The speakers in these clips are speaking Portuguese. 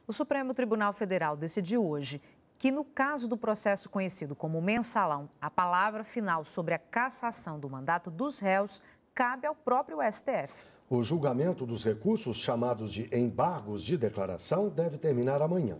O Supremo Tribunal Federal decidiu hoje que, no caso do processo conhecido como mensalão, a palavra final sobre a cassação do mandato dos réus cabe ao próprio STF. O julgamento dos recursos chamados de embargos de declaração deve terminar amanhã.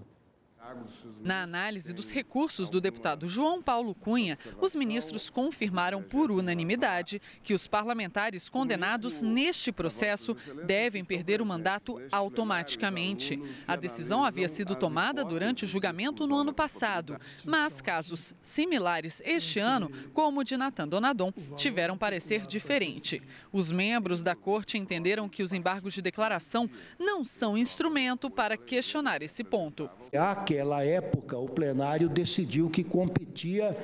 Na análise dos recursos do deputado João Paulo Cunha, os ministros confirmaram por unanimidade que os parlamentares condenados neste processo devem perder o mandato automaticamente. A decisão havia sido tomada durante o julgamento no ano passado, mas casos similares este ano, como o de Nathan Donadon, tiveram parecer diferente. Os membros da corte entenderam que os embargos de declaração não são instrumento para questionar esse ponto. Naquela época, o plenário decidiu que competia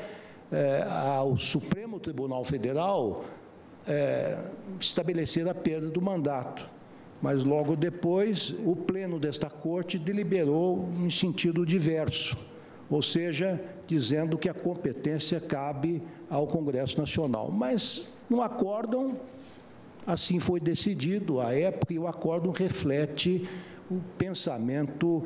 ao Supremo Tribunal Federal estabelecer a perda do mandato. Mas logo depois, o pleno desta corte deliberou em sentido diverso, ou seja, dizendo que a competência cabe ao Congresso Nacional. Mas no acórdão, assim foi decidido à época, e o acórdão reflete o pensamento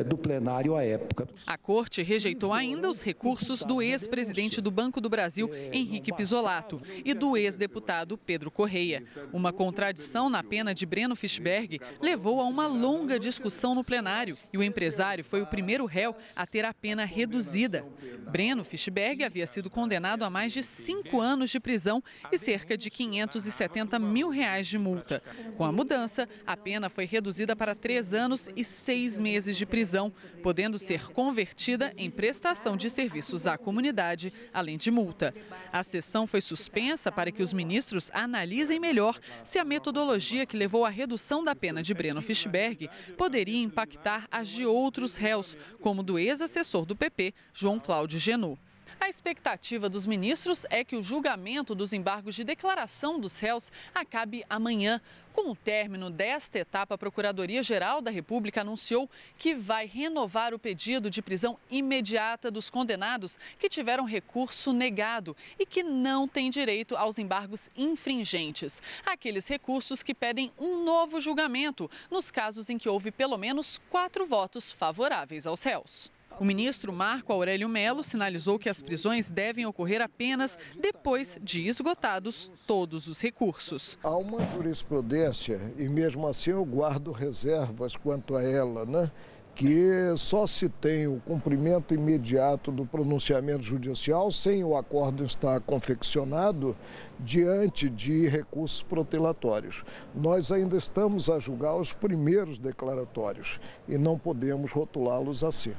do plenário à época. A corte rejeitou ainda os recursos do ex-presidente do Banco do Brasil, Henrique Pizzolatto, e do ex-deputado Pedro Correia. Uma contradição na pena de Breno Fischberg levou a uma longa discussão no plenário, e o empresário foi o primeiro réu a ter a pena reduzida. Breno Fischberg havia sido condenado a mais de 5 anos de prisão e cerca de R$570 mil de multa. Com a mudança, a pena foi reduzida para 3 anos e 6 meses de prisão, podendo ser convertida em prestação de serviços à comunidade, além de multa. A sessão foi suspensa para que os ministros analisem melhor se a metodologia que levou à redução da pena de Breno Fischberg poderia impactar as de outros réus, como do ex-assessor do PP, João Cláudio Genot. A expectativa dos ministros é que o julgamento dos embargos de declaração dos réus acabe amanhã. Com o término desta etapa, a Procuradoria-Geral da República anunciou que vai renovar o pedido de prisão imediata dos condenados que tiveram recurso negado e que não têm direito aos embargos infringentes. Aqueles recursos que pedem um novo julgamento, nos casos em que houve pelo menos 4 votos favoráveis aos réus. O ministro Marco Aurélio Mello sinalizou que as prisões devem ocorrer apenas depois de esgotados todos os recursos. Há uma jurisprudência, e mesmo assim eu guardo reservas quanto a ela, né? Que só se tem o cumprimento imediato do pronunciamento judicial sem o acordo estar confeccionado diante de recursos protelatórios. Nós ainda estamos a julgar os primeiros declaratórios e não podemos rotulá-los assim.